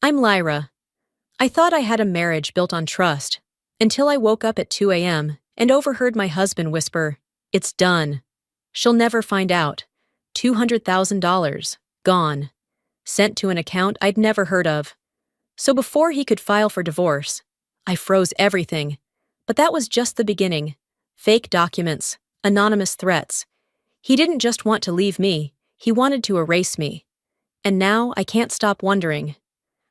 I'm Lyra. I thought I had a marriage built on trust, until I woke up at 2 a.m. and overheard my husband whisper, "It's done. She'll never find out. $200,000. Gone. Sent to an account I'd never heard of." So before he could file for divorce, I froze everything. But that was just the beginning. Fake documents, anonymous threats. He didn't just want to leave me, he wanted to erase me. And now I can't stop wondering.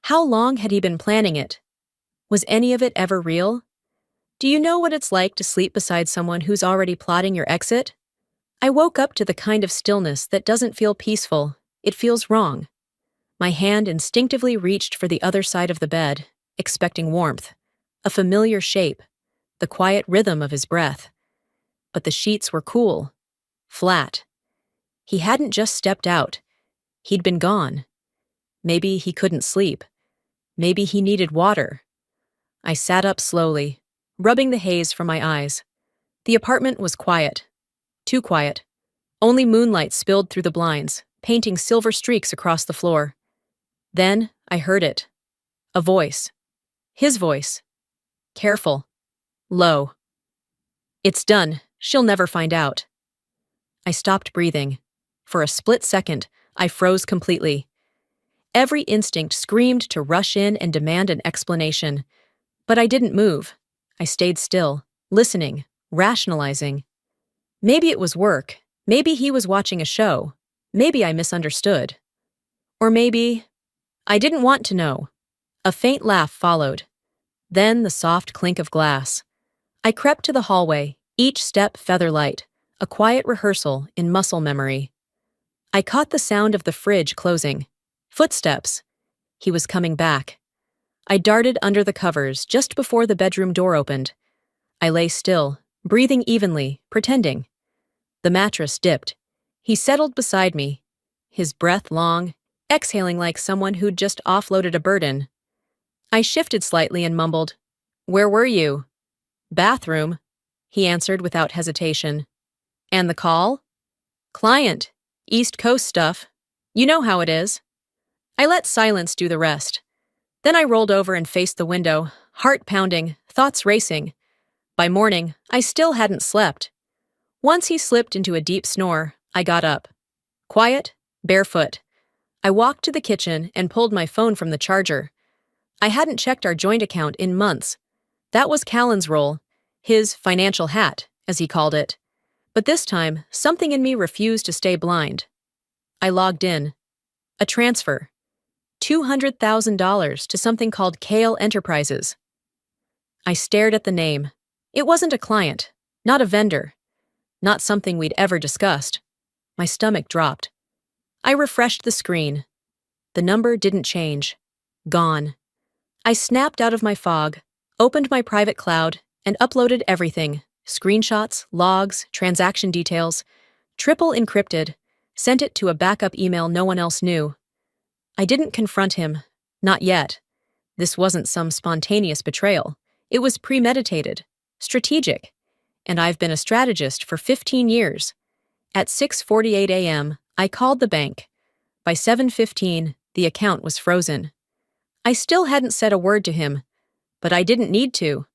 How long had he been planning it? Was any of it ever real? Do you know what it's like to sleep beside someone who's already plotting your exit? I woke up to the kind of stillness that doesn't feel peaceful, it feels wrong. My hand instinctively reached for the other side of the bed, expecting warmth, a familiar shape, the quiet rhythm of his breath. But the sheets were cool, flat. He hadn't just stepped out. He'd been gone. Maybe he couldn't sleep. Maybe he needed water. I sat up slowly, rubbing the haze from my eyes. The apartment was quiet. Too quiet. Only moonlight spilled through the blinds, painting silver streaks across the floor. Then I heard it. A voice. His voice. Careful. Low. "It's done. She'll never find out." I stopped breathing. For a split second, I froze completely. Every instinct screamed to rush in and demand an explanation. But I didn't move. I stayed still, listening, rationalizing. Maybe it was work. Maybe he was watching a show. Maybe I misunderstood. Or maybe I didn't want to know. A faint laugh followed. Then the soft clink of glass. I crept to the hallway, each step feather-light, a quiet rehearsal in muscle memory. I caught the sound of the fridge closing. Footsteps. He was coming back. I darted under the covers just before the bedroom door opened. I lay still, breathing evenly, pretending. The mattress dipped. He settled beside me, his breath long, exhaling like someone who'd just offloaded a burden. I shifted slightly and mumbled, "Where were you?" "Bathroom," he answered without hesitation. "And the call?" "Client. East Coast stuff. You know how it is." I let silence do the rest. Then I rolled over and faced the window, heart pounding, thoughts racing. By morning, I still hadn't slept. Once he slipped into a deep snore, I got up. Quiet, barefoot. I walked to the kitchen and pulled my phone from the charger. I hadn't checked our joint account in months. That was Callan's role, his financial hat, as he called it. But this time, something in me refused to stay blind. I logged in. A transfer. $200,000 to something called Kale Enterprises. I stared at the name. It wasn't a client, not a vendor, not something we'd ever discussed. My stomach dropped. I refreshed the screen. The number didn't change. Gone. I snapped out of my fog, opened my private cloud, and uploaded everything. Screenshots, logs, transaction details. Triple encrypted. Sent it to a backup email no one else knew. I didn't confront him. Not yet. This wasn't some spontaneous betrayal. It was premeditated, strategic. And I've been a strategist for 15 years. At 6:48 a.m., I called the bank. By 7:15, the account was frozen. I still hadn't said a word to him, but I didn't need to.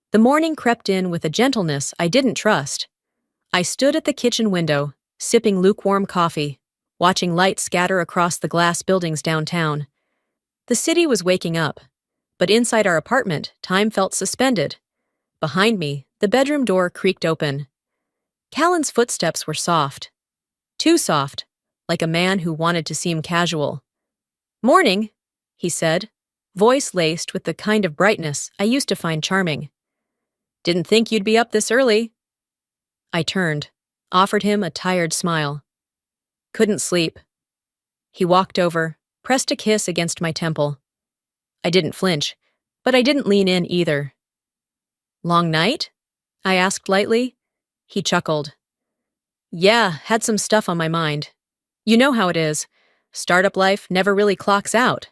The morning crept in with a gentleness I didn't trust. I stood at the kitchen window, sipping lukewarm coffee, watching light scatter across the glass buildings downtown. The city was waking up, but inside our apartment, time felt suspended. Behind me, the bedroom door creaked open. Callan's footsteps were soft. Too soft, like a man who wanted to seem casual. "Morning," he said, voice laced with the kind of brightness I used to find charming. "Didn't think you'd be up this early." I turned, offered him a tired smile. "Couldn't sleep." He walked over, pressed a kiss against my temple. I didn't flinch, but I didn't lean in either. "Long night?" I asked lightly. He chuckled. "Yeah, had some stuff on my mind. You know how it is. Startup life never really clocks out."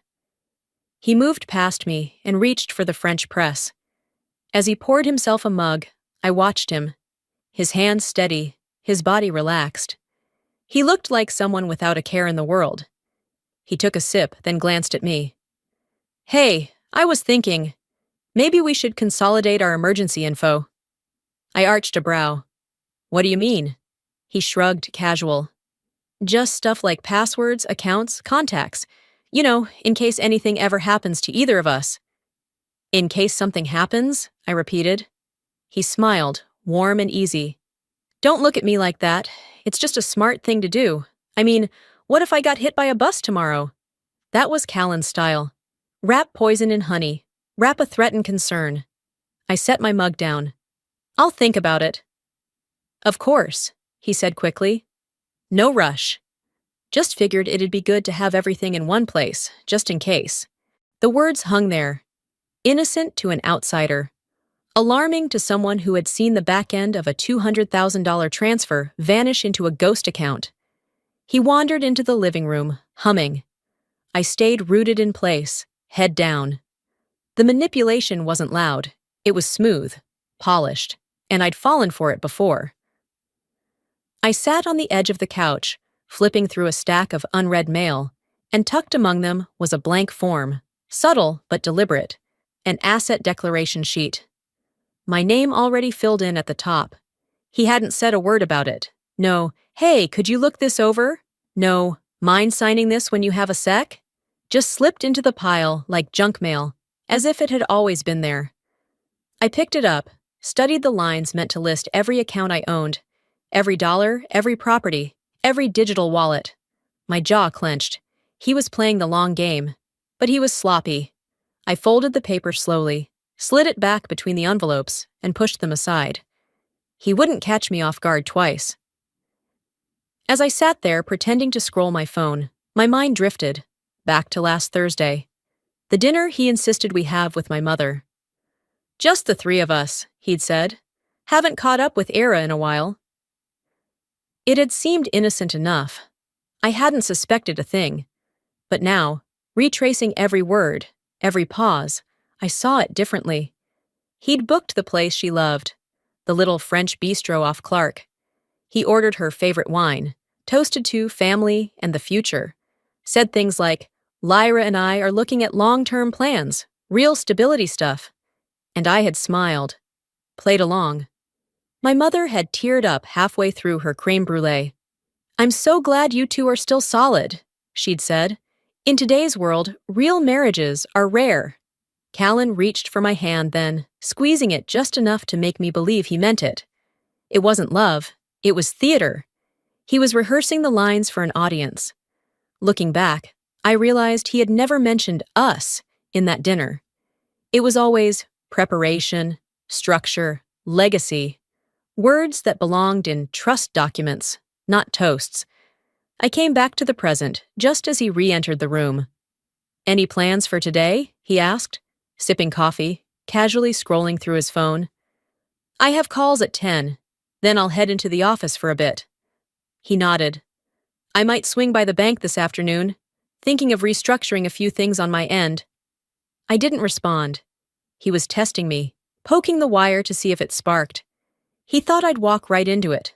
He moved past me and reached for the French press. As he poured himself a mug, I watched him. His hands steady, his body relaxed. He looked like someone without a care in the world. He took a sip, then glanced at me. Hey, I was thinking, maybe we should consolidate our emergency info. I arched a brow. What do you mean? He shrugged, casual. Just stuff like passwords, accounts, contacts. In case anything ever happens to either of us. In case something happens? I repeated. He smiled, warm and easy. Don't look at me like that. It's just a smart thing to do. I mean, what if I got hit by a bus tomorrow? That was Callan's style. Wrap poison in honey. Wrap a threat in concern. I set my mug down. I'll think about it. Of course, he said quickly. No rush. Just figured it'd be good to have everything in one place, just in case. The words hung there. Innocent to an outsider. Alarming to someone who had seen the back end of a $200,000 transfer vanish into a ghost account. He wandered into the living room, humming. I stayed rooted in place, head down. The manipulation wasn't loud. It was smooth, polished, and I'd fallen for it before. I sat on the edge of the couch, flipping through a stack of unread mail, and tucked among them was a blank form, subtle but deliberate, an asset declaration sheet. My name already filled in at the top. He hadn't said a word about it. No, hey, could you look this over? No, mind signing this when you have a sec? Just slipped into the pile like junk mail, as if it had always been there. I picked it up, studied the lines meant to list every account I owned, every dollar, every property, every digital wallet. My jaw clenched. He was playing the long game, but he was sloppy. I folded the paper slowly, slid it back between the envelopes, and pushed them aside. He wouldn't catch me off guard twice. As I sat there pretending to scroll my phone, my mind drifted, back to last Thursday. The dinner he insisted we have with my mother. Just the three of us, he'd said. Haven't caught up with Era in a while. It had seemed innocent enough. I hadn't suspected a thing. But now, retracing every word, every pause, I saw it differently. He'd booked the place she loved, the little French bistro off Clark. He ordered her favorite wine, toasted to family and the future, said things like, Lyra and I are looking at long-term plans, real stability stuff. And I had smiled, played along. My mother had teared up halfway through her creme brulee. I'm so glad you two are still solid, she'd said. In today's world, real marriages are rare. Callan reached for my hand then, squeezing it just enough to make me believe he meant it. It wasn't love, it was theater. He was rehearsing the lines for an audience. Looking back, I realized he had never mentioned us in that dinner. It was always preparation, structure, legacy. Words that belonged in trust documents, not toasts. I came back to the present just as he re-entered the room. Any plans for today? He asked, sipping coffee, casually scrolling through his phone. I have calls at 10, then I'll head into the office for a bit. He nodded. I might swing by the bank this afternoon, thinking of restructuring a few things on my end. I didn't respond. He was testing me, poking the wire to see if it sparked. He thought I'd walk right into it,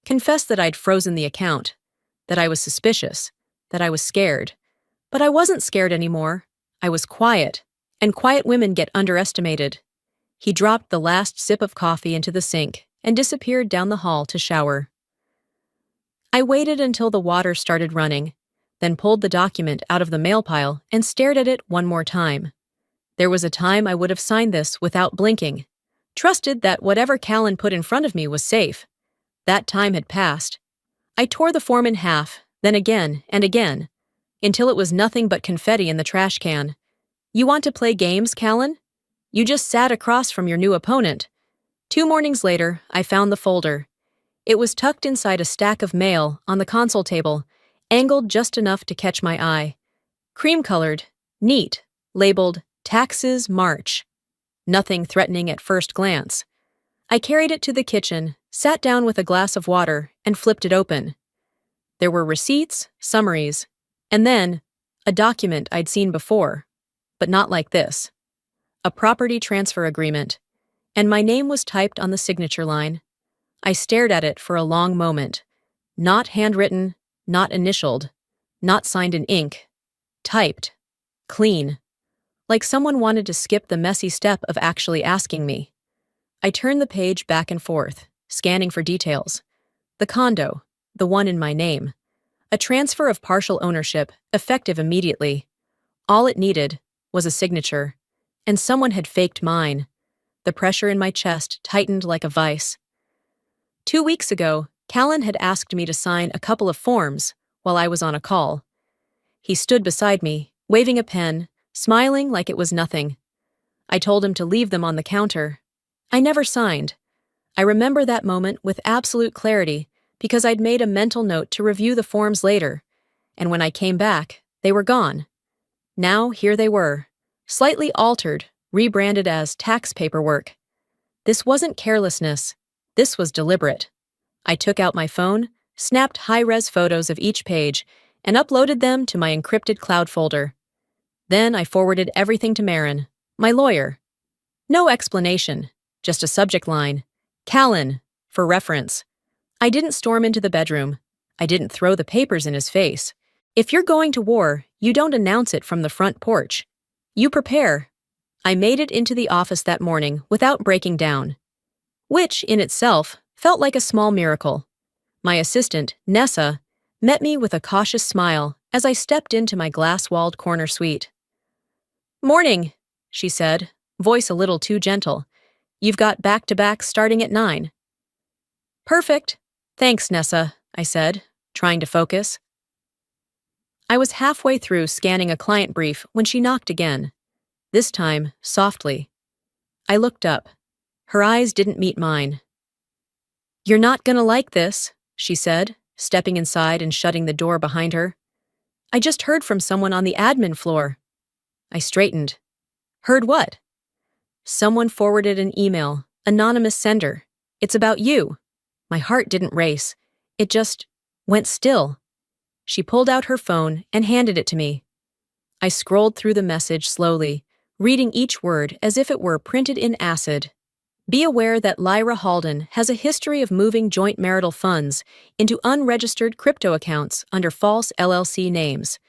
confess that I'd frozen the account, that I was suspicious, that I was scared. But I wasn't scared anymore. I was quiet, and quiet women get underestimated. He dropped the last sip of coffee into the sink and disappeared down the hall to shower. I waited until the water started running, then pulled the document out of the mail pile and stared at it one more time. There was a time I would have signed this without blinking, trusted that whatever Callan put in front of me was safe. That time had passed. I tore the form in half, then again and again, until it was nothing but confetti in the trash can. You want to play games, Callan? You just sat across from your new opponent. 2 mornings later, I found the folder. It was tucked inside a stack of mail on the console table, angled just enough to catch my eye. Cream-colored, neat, labeled Taxes March. Nothing threatening at first glance. I carried it to the kitchen, sat down with a glass of water, and flipped it open. There were receipts, summaries, and then a document I'd seen before, but not like this. A property transfer agreement, and my name was typed on the signature line. I stared at it for a long moment. Not handwritten, not initialed, not signed in ink. Typed. Clean. like someone wanted to skip the messy step of actually asking me. I turned the page back and forth, scanning for details. The condo, the one in my name. A transfer of partial ownership, effective immediately. All it needed was a signature, and someone had faked mine. The pressure in my chest tightened like a vice. 2 weeks ago, Callan had asked me to sign a couple of forms while I was on a call. He stood beside me, waving a pen, smiling like it was nothing. I told him to leave them on the counter. I never signed. I remember that moment with absolute clarity because I'd made a mental note to review the forms later, and when I came back, they were gone. Now here they were, slightly altered, rebranded as tax paperwork. This wasn't carelessness. This was deliberate. I took out my phone, snapped high-res photos of each page, and uploaded them to my encrypted cloud folder. Then I forwarded everything to Marin, my lawyer. No explanation, just a subject line. Callan, for reference. I didn't storm into the bedroom. I didn't throw the papers in his face. If you're going to war, you don't announce it from the front porch. You prepare. I made it into the office that morning without breaking down, which, in itself, felt like a small miracle. My assistant, Nessa, met me with a cautious smile as I stepped into my glass-walled corner suite. "Morning," she said, voice a little too gentle. "You've got back-to-back starting at 9. "Perfect. Thanks, Nessa," I said, trying to focus. I was halfway through scanning a client brief when she knocked again, this time softly. I looked up. Her eyes didn't meet mine. "You're not gonna like this," she said, stepping inside and shutting the door behind her. "I just heard from someone on the admin floor." I straightened. "Heard what?" "Someone forwarded an email, anonymous sender. It's about you." My heart didn't race. It just went still. She pulled out her phone and handed it to me. I scrolled through the message slowly, reading each word as if it were printed in acid. "Be aware that Lyra Halden has a history of moving joint marital funds into unregistered crypto accounts under false LLC names.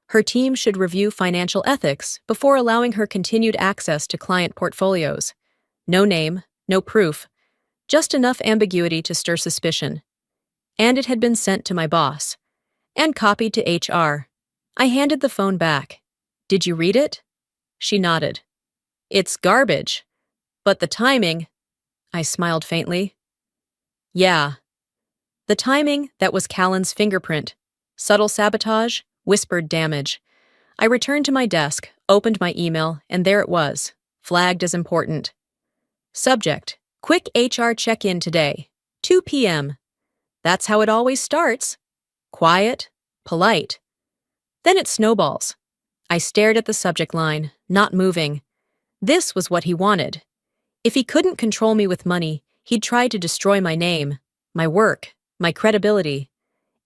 Her team should review financial ethics before allowing her continued access to client portfolios. No name, no proof, just enough ambiguity to stir suspicion." And it had been sent to my boss, and copied to HR. I handed the phone back. "Did you read it?" She nodded. "It's garbage. But the timing..." I smiled faintly. "Yeah. The timing, that was Callan's fingerprint. Subtle sabotage, whispered damage." I returned to my desk, opened my email, and there it was, flagged as important. Subject: quick HR check-in today, 2 p.m. That's how it always starts. Quiet, polite. Then it snowballs. I stared at the subject line, not moving. This was what he wanted. If he couldn't control me with money, he'd try to destroy my name, my work, my credibility.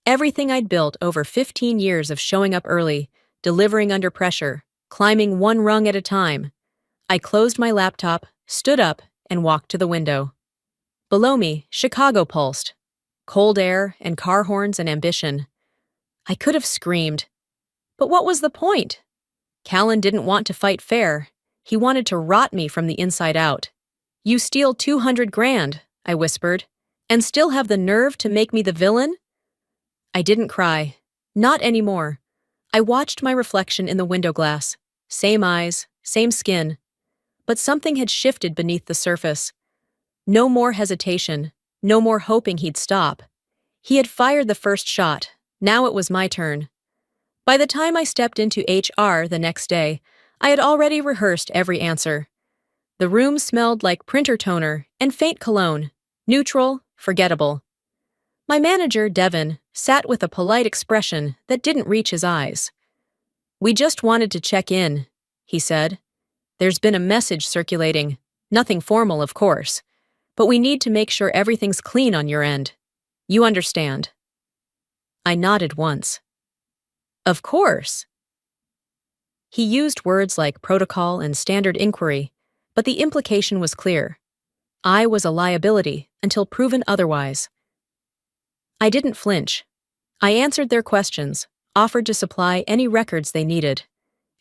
Everything I'd built over 15 years of showing up early, delivering under pressure, climbing one rung at a time. I closed my laptop, stood up, and walked to the window. Below me, Chicago pulsed. Cold air and car horns and ambition. I could have screamed. But what was the point? Callan didn't want to fight fair. He wanted to rot me from the inside out. "You steal 200 grand, I whispered, "and still have the nerve to make me the villain?" I didn't cry. Not anymore. I watched my reflection in the window glass. Same eyes, same skin. But something had shifted beneath the surface. No more hesitation. No more hoping he'd stop. He had fired the first shot. Now it was my turn. By the time I stepped into HR the next day, I had already rehearsed every answer. The room smelled like printer toner and faint cologne, neutral, forgettable. My manager, Devin, sat with a polite expression that didn't reach his eyes. "We just wanted to check in," he said. "There's been a message circulating. Nothing formal, of course. But we need to make sure everything's clean on your end. You understand." I nodded once. "Of course." He used words like protocol and standard inquiry, but the implication was clear. I was a liability until proven otherwise. I didn't flinch. I answered their questions, offered to supply any records they needed,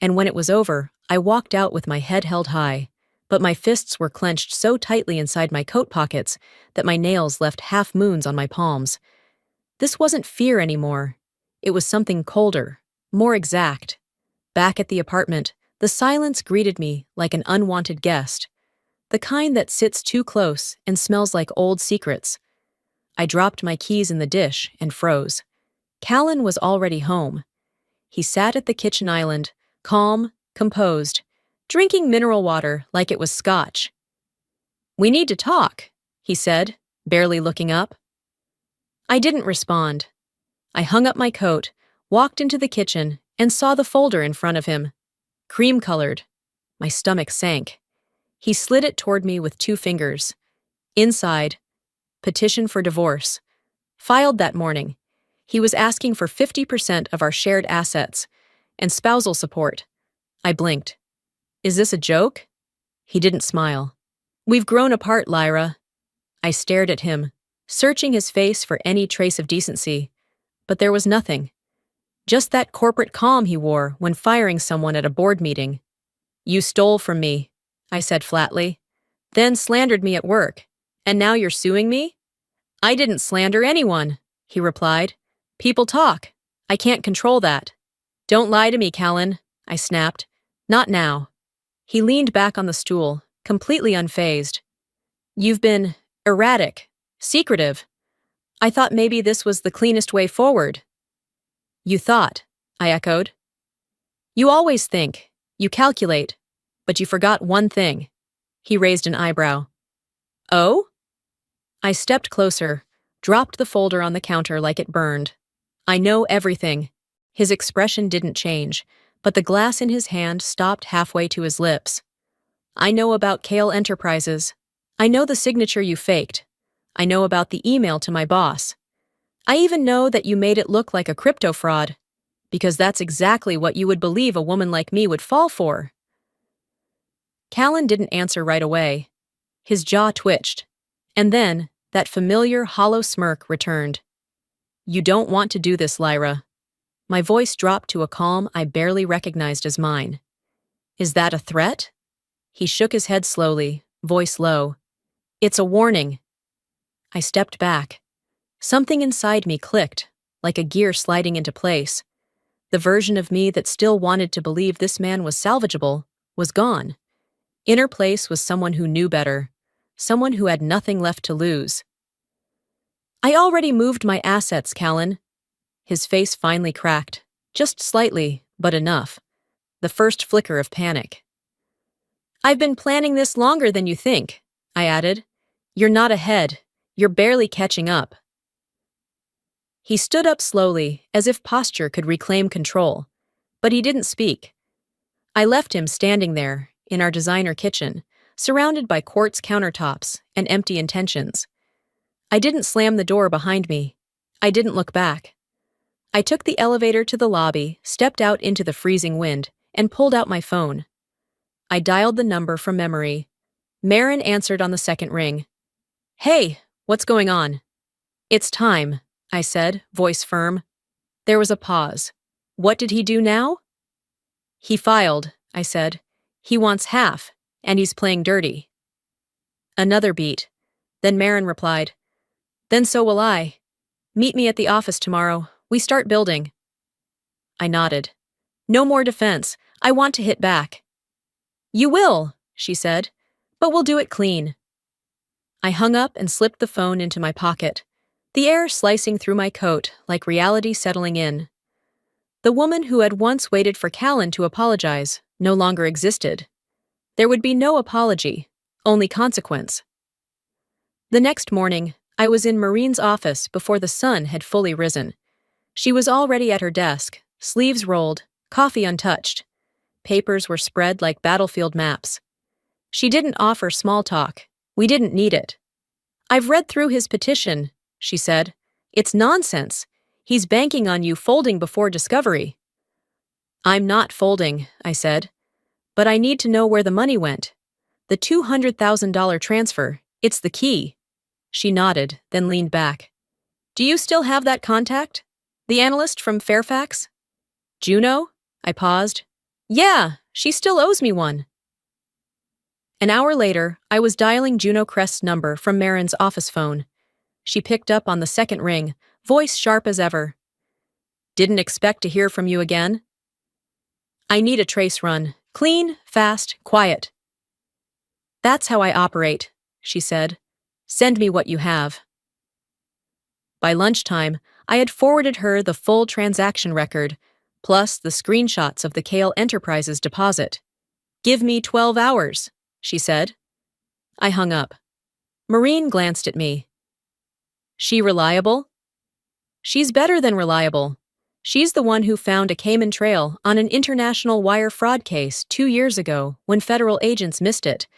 and when it was over, I walked out with my head held high, but my fists were clenched so tightly inside my coat pockets that my nails left half moons on my palms. This wasn't fear anymore. It was something colder, more exact. Back at the apartment, the silence greeted me like an unwanted guest, the kind that sits too close and smells like old secrets. I dropped my keys in the dish and froze. Callan was already home. He sat at the kitchen island, calm, composed, drinking mineral water like it was scotch. "We need to talk," he said, barely looking up. I didn't respond. I hung up my coat, walked into the kitchen, and saw the folder in front of him. Cream-colored. My stomach sank. He slid it toward me with 2 fingers. Inside, petition for divorce. Filed that morning. He was asking for 50% of our shared assets and spousal support. I blinked. "Is this a joke?" He didn't smile. "We've grown apart, Lyra." I stared at him, searching his face for any trace of decency, but there was nothing. Just that corporate calm he wore when firing someone at a board meeting. "You stole from me," I said flatly, "then slandered me at work, and now you're suing me?" "I didn't slander anyone," he replied. "People talk. I can't control that." "Don't lie to me, Callan," I snapped. "Not now." He leaned back on the stool, completely unfazed. "You've been erratic, secretive. I thought maybe this was the cleanest way forward." "You thought," I echoed. "You always think, you calculate, but you forgot one thing." He raised an eyebrow. "Oh?" I stepped closer, dropped the folder on the counter like it burned. "I know everything." His expression didn't change, but the glass in his hand stopped halfway to his lips. "I know about Kale Enterprises. I know the signature you faked. I know about the email to my boss. I even know that you made it look like a crypto fraud, because that's exactly what you would believe a woman like me would fall for." Callan didn't answer right away. His jaw twitched, and then that familiar hollow smirk returned. "You don't want to do this, Lyra." My voice dropped to a calm I barely recognized as mine. "Is that a threat?" He shook his head slowly, voice low. "It's a warning." I stepped back. Something inside me clicked, like a gear sliding into place. The version of me that still wanted to believe this man was salvageable was gone. In her place was someone who knew better, someone who had nothing left to lose. "I already moved my assets, Callan." His face finally cracked, just slightly, but enough. The first flicker of panic. "I've been planning this longer than you think," I added. "You're not ahead. You're barely catching up." He stood up slowly, as if posture could reclaim control, but he didn't speak. I left him standing there, in our designer kitchen, surrounded by quartz countertops and empty intentions. I didn't slam the door behind me. I didn't look back. I took the elevator to the lobby, stepped out into the freezing wind, and pulled out my phone. I dialed the number from memory. Marin answered on the second ring. "Hey, what's going on?" "It's time," I said, voice firm. There was a pause. "What did he do now?" "He filed," I said. "He wants half, and he's playing dirty." Another beat. Then Marin replied, "Then so will I. Meet me at the office tomorrow. We start building." I nodded. "No more defense. I want to hit back." "You will," she said, "but we'll do it clean." I hung up and slipped the phone into my pocket, the air slicing through my coat like reality settling in. The woman who had once waited for Callan to apologize no longer existed. There would be no apology, only consequence. The next morning, I was in Marine's office before the sun had fully risen. She was already at her desk, sleeves rolled, coffee untouched. Papers were spread like battlefield maps. She didn't offer small talk. We didn't need it. "I've read through his petition," she said. "It's nonsense. He's banking on you folding before discovery." "I'm not folding," I said. "But I need to know where the money went. The $200,000 transfer, it's the key." She nodded, then leaned back. "Do you still have that contact? The analyst from Fairfax?" "Juno?" I paused. "Yeah," She still owes me one. An hour later, I was dialing Juno Crest's number from Marin's office phone. She picked up on the second ring, voice sharp as ever. Didn't expect to hear from you again? I need a trace run. Clean, fast, quiet. That's how I operate, she said. Send me what you have. By lunchtime, I had forwarded her the full transaction record, plus the screenshots of the Kale Enterprises deposit. Give me 12 hours, she said. I hung up. Maureen glanced at me. She reliable? She's better than reliable. She's the one who found a Cayman trail on an international wire fraud case 2 years ago when federal agents missed it.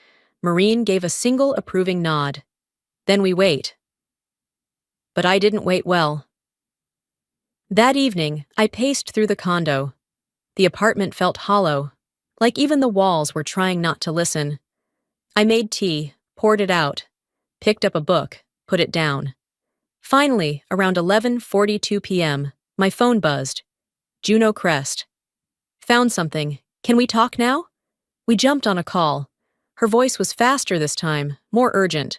Maureen gave a single approving nod. Then we wait. But I didn't wait well. That evening, I paced through the condo. The apartment felt hollow, like even the walls were trying not to listen. I made tea, poured it out, picked up a book, put it down. Finally, around 11:42 p.m., my phone buzzed. Juno Crest. Found something. Can we talk now? We jumped on a call. Her voice was faster this time, more urgent.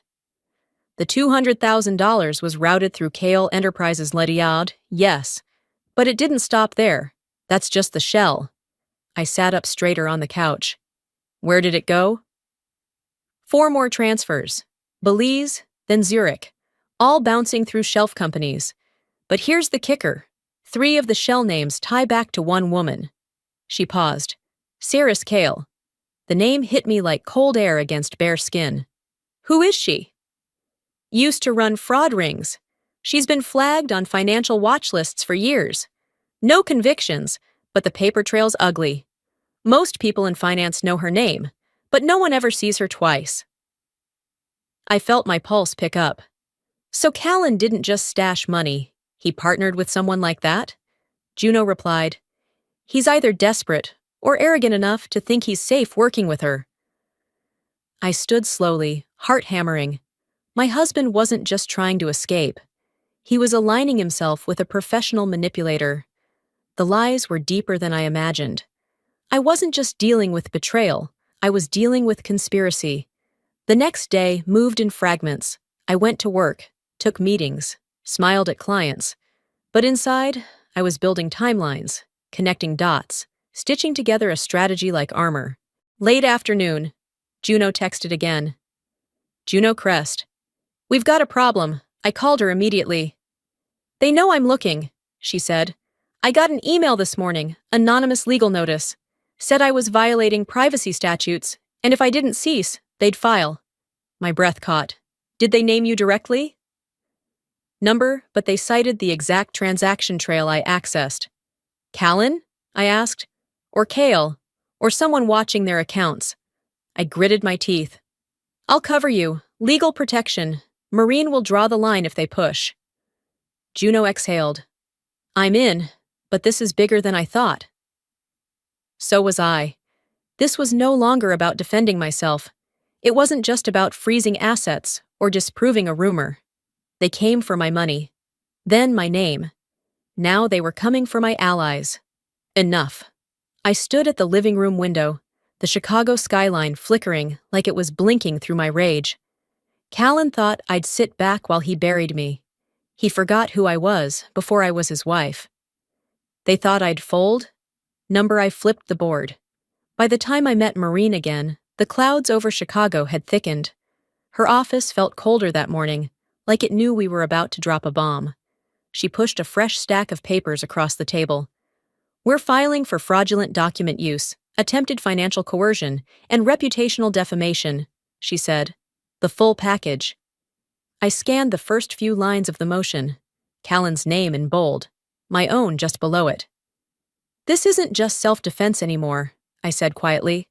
The $200,000 was routed through Kale Enterprises Ledyard, yes. But it didn't stop there. That's just the shell. I sat up straighter on the couch. Where did it go? 4 more transfers. Belize, then Zurich. All bouncing through shelf companies. But here's the kicker. 3 of the shell names tie back to one woman. She paused. Saris Kale. The name hit me like cold air against bare skin. Who is she? Used to run fraud rings. She's been flagged on financial watch lists for years. No convictions, but the paper trail's ugly. Most people in finance know her name, but no one ever sees her twice. I felt my pulse pick up. So Callan didn't just stash money. He partnered with someone like that? Juno replied. He's either desperate or arrogant enough to think he's safe working with her. I stood slowly, heart hammering. My husband wasn't just trying to escape. He was aligning himself with a professional manipulator. The lies were deeper than I imagined. I wasn't just dealing with betrayal, I was dealing with conspiracy. The next day moved in fragments. I went to work, took meetings, smiled at clients. But inside, I was building timelines, connecting dots, stitching together a strategy like armor. Late afternoon, Juno texted again. Juno Crest. We've got a problem. I called her immediately. They know I'm looking, she said. I got an email this morning, anonymous legal notice. Said I was violating privacy statutes, and if I didn't cease, they'd file. My breath caught. Did they name you directly? Number, but they cited the exact transaction trail I accessed. Callan? I asked. Or Kale? Or someone watching their accounts? I gritted my teeth. I'll cover you. Legal protection. Maureen will draw the line if they push. Juno exhaled. I'm in, but this is bigger than I thought. So was I. This was no longer about defending myself. It wasn't just about freezing assets or disproving a rumor. They came for my money. Then my name. Now they were coming for my allies. Enough. I stood at the living room window, the Chicago skyline flickering like it was blinking through my rage. Callan thought I'd sit back while he buried me. He forgot who I was before I was his wife. They thought I'd fold? Number I flipped the board. By the time I met Maureen again, the clouds over Chicago had thickened. Her office felt colder that morning, like it knew we were about to drop a bomb. She pushed a fresh stack of papers across the table. We're filing for fraudulent document use, attempted financial coercion, and reputational defamation, she said. The full package. I scanned the first few lines of the motion. Callan's name in bold, my own just below it. This isn't just self-defense anymore, I said quietly.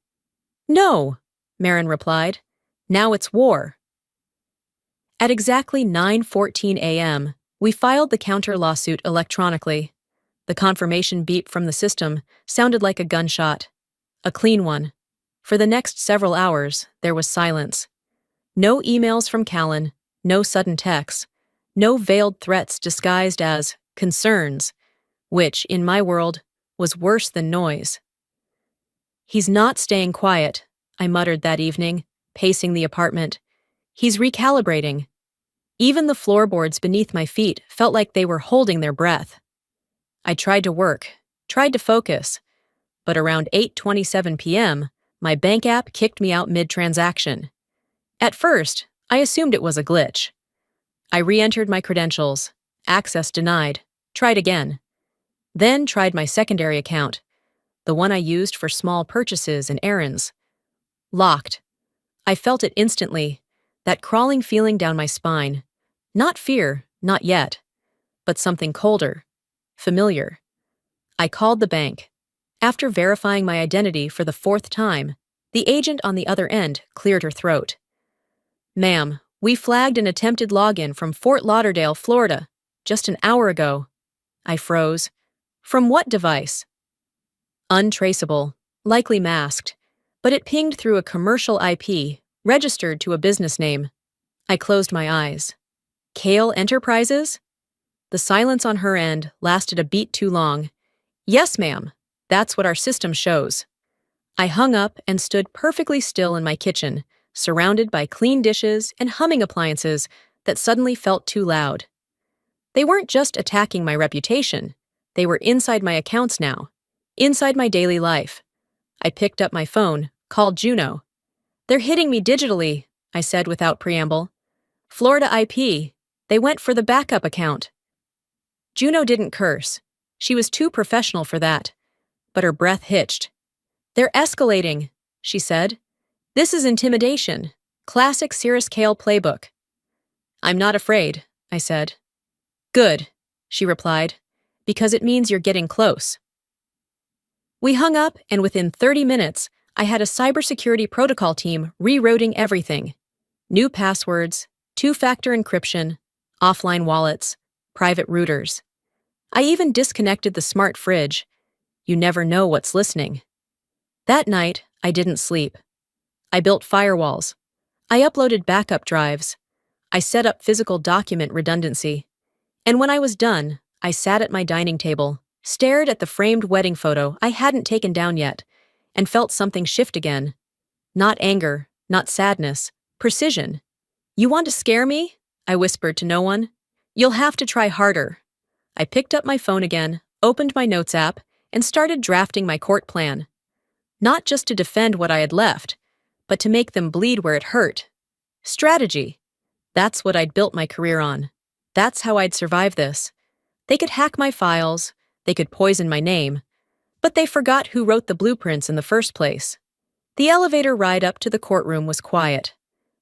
No, Marin replied. Now it's war. At exactly 9:14 a.m., we filed the counter lawsuit electronically. The confirmation beep from the system sounded like a gunshot. A clean one. For the next several hours, there was silence. No emails from Callan, no sudden texts, no veiled threats disguised as concerns, which, in my world, was worse than noise. He's not staying quiet, I muttered that evening, pacing the apartment. He's recalibrating. Even the floorboards beneath my feet felt like they were holding their breath. I tried to work, tried to focus, but around 8:27 p.m., my bank app kicked me out mid-transaction. At first, I assumed it was a glitch. I re-entered my credentials. Access denied. Tried again. Then tried my secondary account, the one I used for small purchases and errands. Locked. I felt it instantly, that crawling feeling down my spine. Not fear, not yet, but something colder, familiar. I called the bank. After verifying my identity for the fourth time, the agent on the other end cleared her throat. "Ma'am, we flagged an attempted login from Fort Lauderdale, Florida, just an hour ago." I froze. "From what device?" "Untraceable, likely masked, but it pinged through a commercial IP, registered to a business name." I closed my eyes. "Kale Enterprises?" The silence on her end lasted a beat too long. "Yes, ma'am. That's what our system shows." I hung up and stood perfectly still in my kitchen, surrounded by clean dishes and humming appliances that suddenly felt too loud. They weren't just attacking my reputation. They were inside my accounts now, inside my daily life. I picked up my phone, called Juno. "They're hitting me digitally," I said without preamble. "Florida IP. They went for the backup account." Juno didn't curse. She was too professional for that. But her breath hitched. "They're escalating," she said. "This is intimidation. Classic Cirrus Kale playbook." "I'm not afraid," I said. "Good," she replied, "because it means you're getting close." We hung up, and within 30 minutes, I had a cybersecurity protocol team rerouting everything. New passwords, two-factor encryption, offline wallets, private routers. I even disconnected the smart fridge. You never know what's listening. That night, I didn't sleep. I built firewalls. I uploaded backup drives. I set up physical document redundancy. And when I was done, I sat at my dining table, stared at the framed wedding photo I hadn't taken down yet, and felt something shift again. Not anger, not sadness, precision. "You want to scare me?" I whispered to no one. "You'll have to try harder." I picked up my phone again, opened my notes app, and started drafting my court plan. Not just to defend what I had left, but to make them bleed where it hurt. Strategy. That's what I'd built my career on. That's how I'd survive this. They could hack my files, they could poison my name, but they forgot who wrote the blueprints in the first place. The elevator ride up to the courtroom was quiet.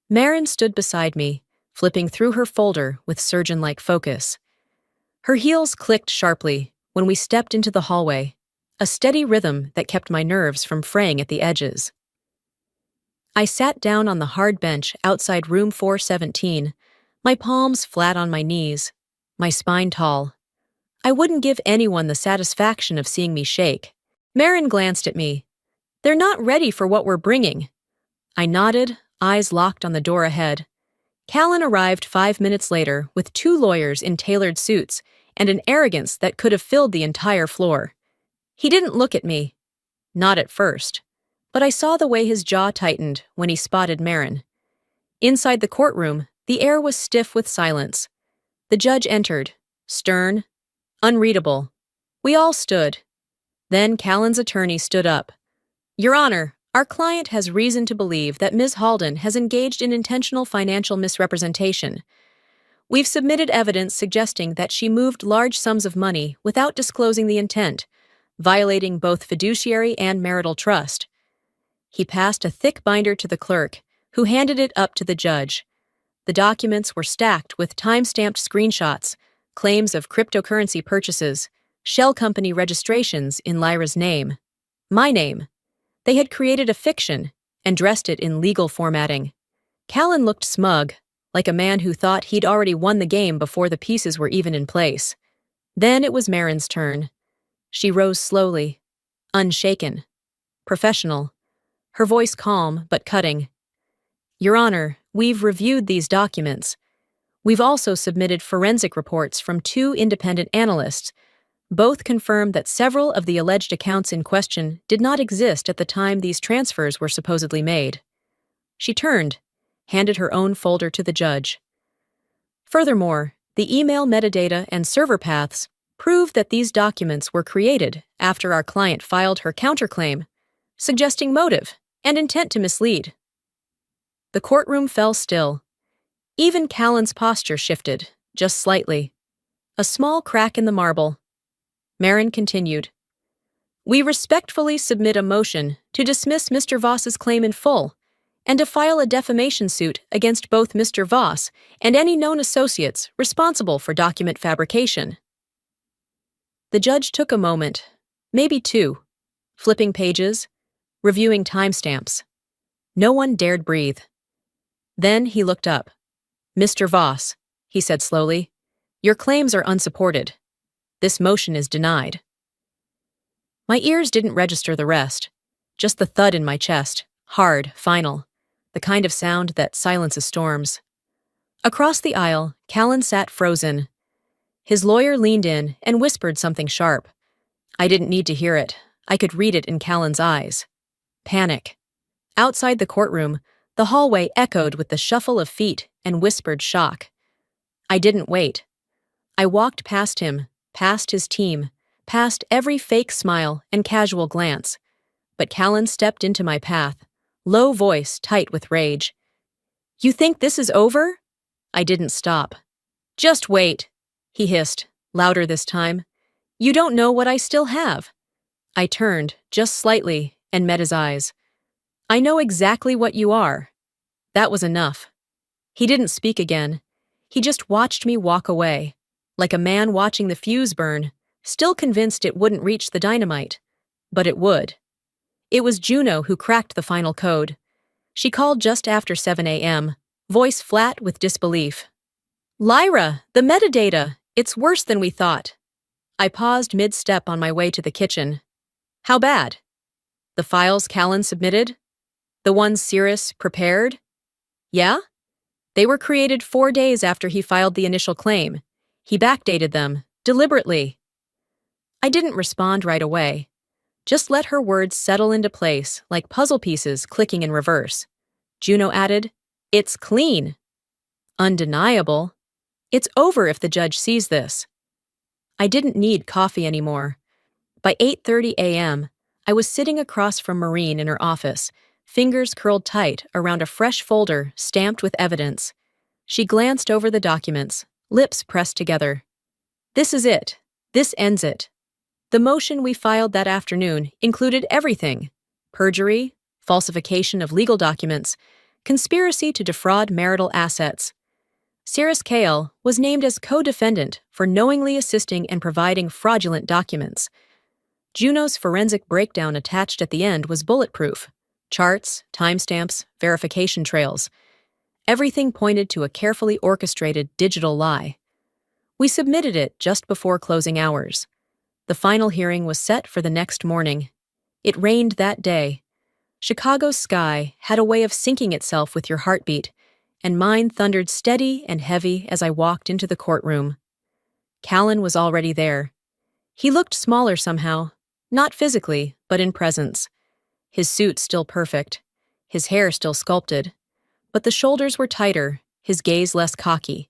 Marin stood beside me, flipping through her folder with surgeon-like focus. Her heels clicked sharply when we stepped into the hallway, a steady rhythm that kept my nerves from fraying at the edges. I sat down on the hard bench outside room 417, my palms flat on my knees, my spine tall. I wouldn't give anyone the satisfaction of seeing me shake. Marin glanced at me. "They're not ready for what we're bringing." I nodded, eyes locked on the door ahead. Callan arrived 5 minutes later with 2 lawyers in tailored suits and an arrogance that could have filled the entire floor. He didn't look at me. Not at first. But I saw the way his jaw tightened when he spotted Marin. Inside the courtroom, the air was stiff with silence. The judge entered, stern, unreadable. We all stood. Then Callan's attorney stood up. "Your Honor, our client has reason to believe that Ms. Halden has engaged in intentional financial misrepresentation. We've submitted evidence suggesting that she moved large sums of money without disclosing the intent, violating both fiduciary and marital trust." He passed a thick binder to the clerk, who handed it up to the judge. The documents were stacked with time-stamped screenshots, claims of cryptocurrency purchases, shell company registrations in Lyra's name. My name. They had created a fiction and dressed it in legal formatting. Callan looked smug, like a man who thought he'd already won the game before the pieces were even in place. Then it was Marin's turn. She rose slowly, unshaken, professional, her voice calm but cutting. "Your Honor, we've reviewed these documents. We've also submitted forensic reports from 2 independent analysts, Both confirmed that several of the alleged accounts in question did not exist at the time these transfers were supposedly made. She turned, handed her own folder to the judge. Furthermore, the email metadata and server paths proved that these documents were created after our client filed her counterclaim, suggesting motive and intent to mislead. The courtroom fell still. Even Callan's posture shifted, just slightly. A small crack in the marble. Marin continued. We respectfully submit a motion to dismiss Mr. Voss's claim in full and to file a defamation suit against both Mr. Voss and any known associates responsible for document fabrication. The judge took a moment, maybe two, flipping pages, reviewing timestamps. No one dared breathe. Then he looked up. Mr. Voss, he said slowly, your claims are unsupported. This motion is denied. My ears didn't register the rest, just the thud in my chest, hard, final, the kind of sound that silences storms. Across the aisle, Callan sat frozen. His lawyer leaned in and whispered something sharp. I didn't need to hear it. I could read it in Callan's eyes. Panic. Outside the courtroom, the hallway echoed with the shuffle of feet and whispered shock. I didn't wait. I walked past him, past his team, past every fake smile and casual glance. But Callan stepped into my path, low voice tight with rage. You think this is over? I didn't stop. Just wait, he hissed, louder this time. You don't know what I still have. I turned, just slightly, and met his eyes. I know exactly what you are. That was enough. He didn't speak again. He just watched me walk away, like a man watching the fuse burn, still convinced it wouldn't reach the dynamite. But it would. It was Juno who cracked the final code. She called just after 7 a.m., voice flat with disbelief. Lyra, the metadata, it's worse than we thought. I paused mid-step on my way to the kitchen. How bad? The files Callan submitted? The ones Cirrus prepared? Yeah? They were created 4 days after he filed the initial claim. He backdated them, deliberately. I didn't respond right away. Just let her words settle into place like puzzle pieces clicking in reverse. Juno added, It's clean. Undeniable. It's over if the judge sees this. I didn't need coffee anymore. By 8:30 a.m., I was sitting across from Maureen in her office, fingers curled tight around a fresh folder stamped with evidence. She glanced over the documents, lips pressed together. This is it. This ends it. The motion we filed that afternoon included everything: perjury, falsification of legal documents, conspiracy to defraud marital assets. Cirrus Kale was named as co-defendant for knowingly assisting and providing fraudulent documents. Juno's forensic breakdown attached at the end was bulletproof. Charts, timestamps, verification trails. Everything pointed to a carefully orchestrated digital lie. We submitted it just before closing hours. The final hearing was set for the next morning. It rained that day. Chicago's sky had a way of syncing itself with your heartbeat, and mine thundered steady and heavy as I walked into the courtroom. Callan was already there. He looked smaller somehow, not physically, but in presence. His suit still perfect, his hair still sculpted, but the shoulders were tighter, his gaze less cocky.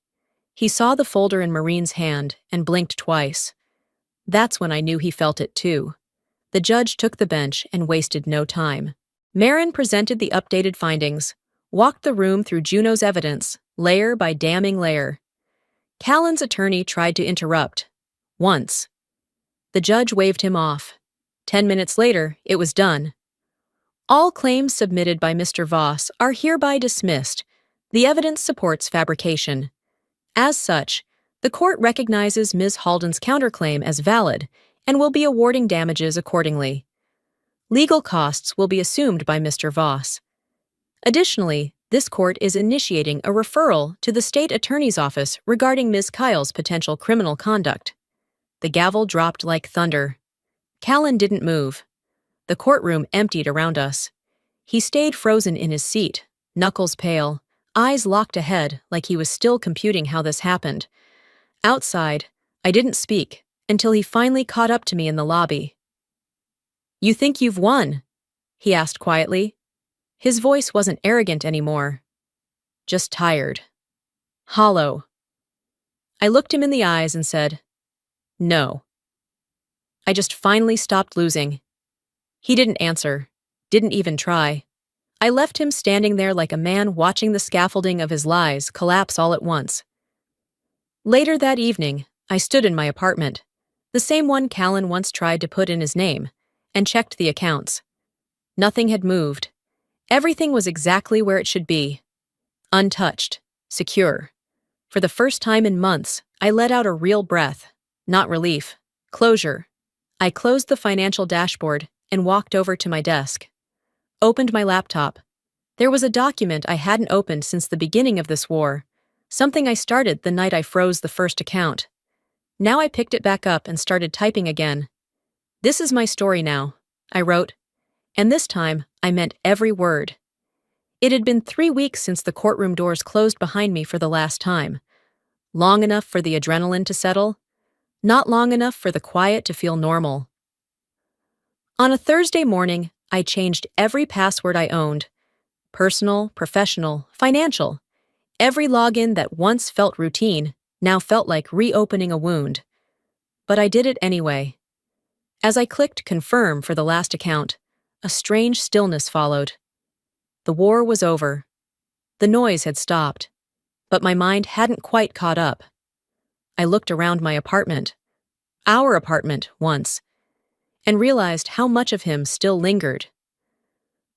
He saw the folder in Maureen's hand and blinked twice. That's when I knew he felt it too. The judge took the bench and wasted no time. Marin presented the updated findings, walked the room through Juno's evidence, layer by damning layer. Callan's attorney tried to interrupt. Once. The judge waved him off. 10 minutes later, it was done. All claims submitted by Mr. Voss are hereby dismissed. The evidence supports fabrication. As such, the court recognizes Ms. Halden's counterclaim as valid and will be awarding damages accordingly. Legal costs will be assumed by Mr. Voss. Additionally, this court is initiating a referral to the state attorney's office regarding Ms. Kyle's potential criminal conduct. The gavel dropped like thunder. Callan didn't move. The courtroom emptied around us. He stayed frozen in his seat, knuckles pale, eyes locked ahead like he was still computing how this happened. Outside, I didn't speak, until he finally caught up to me in the lobby. "You think you've won?" he asked quietly. His voice wasn't arrogant anymore, just tired. Hollow. I looked him in the eyes and said, "No." I just finally stopped losing. He didn't answer, didn't even try. I left him standing there like a man watching the scaffolding of his lies collapse all at once. Later that evening, I stood in my apartment, the same one Callan once tried to put in his name, and checked the accounts. Nothing had moved. Everything was exactly where it should be. Untouched, secure. For the first time in months, I let out a real breath, not relief, closure. I closed the financial dashboard and walked over to my desk. Opened my laptop. There was a document I hadn't opened since the beginning of this war, something I started the night I froze the first account. Now I picked it back up and started typing again. "This is my story now," I wrote. And this time, I meant every word. It had been 3 weeks since the courtroom doors closed behind me for the last time. Long enough for the adrenaline to settle, not long enough for the quiet to feel normal. On a Thursday morning, I changed every password I owned. Personal, professional, financial. Every login that once felt routine now felt like reopening a wound. But I did it anyway. As I clicked confirm for the last account, a strange stillness followed. The war was over. The noise had stopped, but my mind hadn't quite caught up. I looked around my apartment, our apartment once, and realized how much of him still lingered.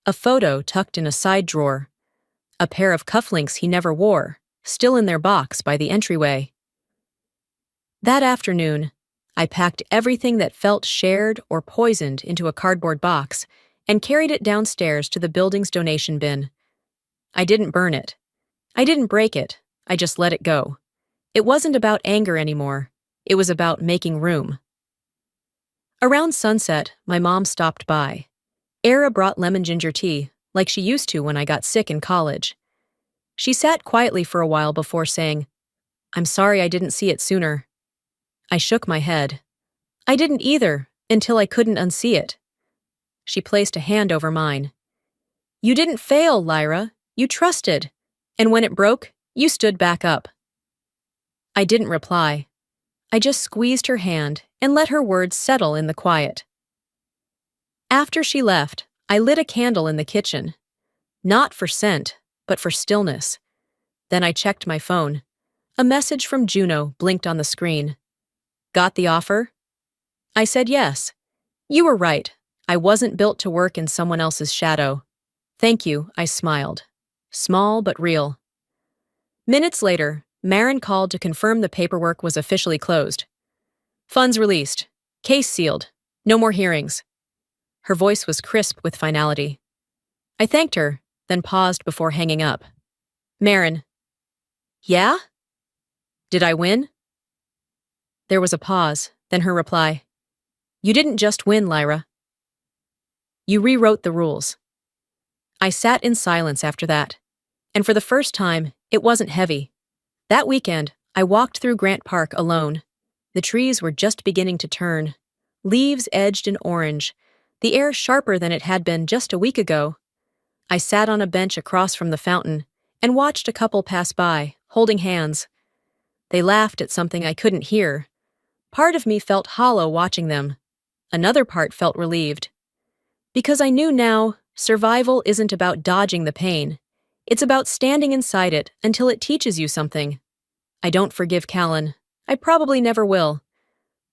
A photo tucked in a side drawer, a pair of cufflinks he never wore, still in their box by the entryway. That afternoon, I packed everything that felt shared or poisoned into a cardboard box and carried it downstairs to the building's donation bin. I didn't burn it. I didn't break it. I just let it go. It wasn't about anger anymore. It was about making room. Around sunset, my mom stopped by. Era brought lemon ginger tea, like she used to when I got sick in college. She sat quietly for a while before saying, "I'm sorry I didn't see it sooner." I shook my head. I didn't either, until I couldn't unsee it. She placed a hand over mine. "You didn't fail, Lyra. You trusted. And when it broke, you stood back up." I didn't reply. I just squeezed her hand and let her words settle in the quiet. After she left, I lit a candle in the kitchen. Not for scent, but for stillness. Then I checked my phone. A message from Juno blinked on the screen. "Got the offer?" I said yes. "You were right. I wasn't built to work in someone else's shadow." "Thank you," I smiled. Small but real. Minutes later, Marin called to confirm the paperwork was officially closed. "Funds released. Case sealed. No more hearings." Her voice was crisp with finality. I thanked her, then paused before hanging up. "Marin." "Yeah?" "Did I win?" There was a pause, then her reply. "You didn't just win, Lyra. You rewrote the rules." I sat in silence after that, and for the first time, it wasn't heavy. That weekend, I walked through Grant Park alone. The trees were just beginning to turn, leaves edged in orange, the air sharper than it had been just a week ago. I sat on a bench across from the fountain and watched a couple pass by, holding hands. They laughed at something I couldn't hear. Part of me felt hollow watching them. Another part felt relieved. Because I knew now, survival isn't about dodging the pain. It's about standing inside it until it teaches you something. I don't forgive Callan. I probably never will.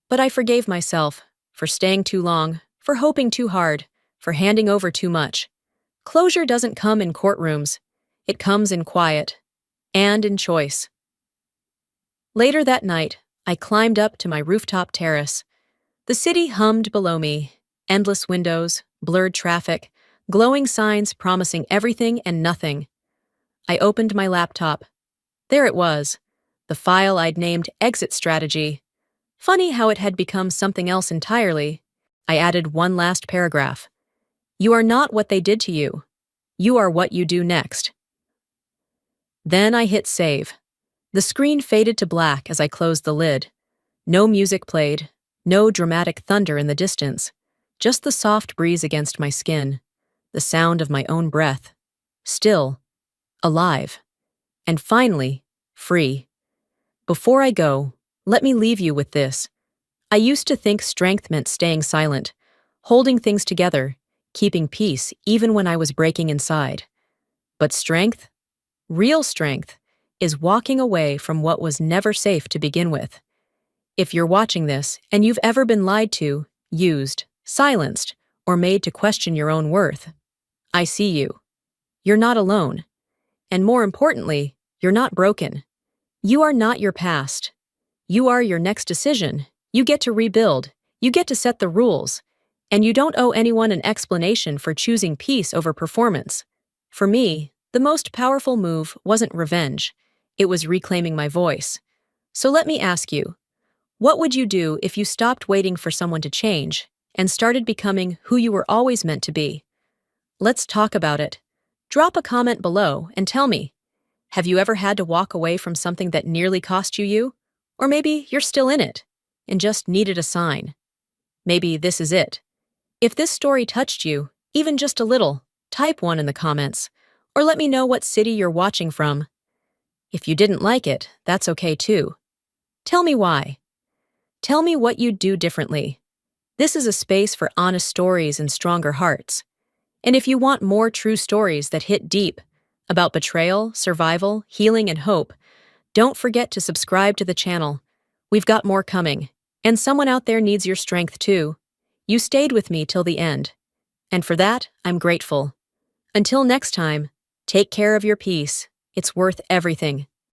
But I forgave myself for staying too long, for hoping too hard, for handing over too much. Closure doesn't come in courtrooms. It comes in quiet and in choice. Later that night, I climbed up to my rooftop terrace. The city hummed below me, endless windows, blurred traffic, glowing signs promising everything and nothing. I opened my laptop. There it was, the file I'd named Exit Strategy. Funny how it had become something else entirely. I added one last paragraph. "You are not what they did to you. You are what you do next." Then I hit save. The screen faded to black as I closed the lid. No music played, No dramatic thunder in the distance, just the soft breeze against my skin, the sound of my own breath. Still, alive, and finally, free. Before I go, let me leave you with this. I used to think strength meant staying silent, holding things together, keeping peace even when I was breaking inside. But strength, real strength, is walking away from what was never safe to begin with. If you're watching this and you've ever been lied to, used, silenced, or made to question your own worth, I see you. You're not alone. And more importantly, you're not broken. You are not your past. You are your next decision. You get to rebuild. You get to set the rules. And you don't owe anyone an explanation for choosing peace over performance. For me, the most powerful move wasn't revenge. It was reclaiming my voice. So let me ask you, what would you do if you stopped waiting for someone to change and started becoming who you were always meant to be? Let's talk about it. Drop a comment below and tell me, have you ever had to walk away from something that nearly cost you? Or maybe you're still in it and just needed a sign. Maybe this is it. If this story touched you, even just a little, type 1 in the comments, or let me know what city you're watching from. If you didn't like it, that's okay too. Tell me why. Tell me what you'd do differently. This is a space for honest stories and stronger hearts. And if you want more true stories that hit deep, about betrayal, survival, healing, and hope, don't forget to subscribe to the channel. We've got more coming, and someone out there needs your strength too. You stayed with me till the end, and for that, I'm grateful. Until next time, take care of your peace. It's worth everything.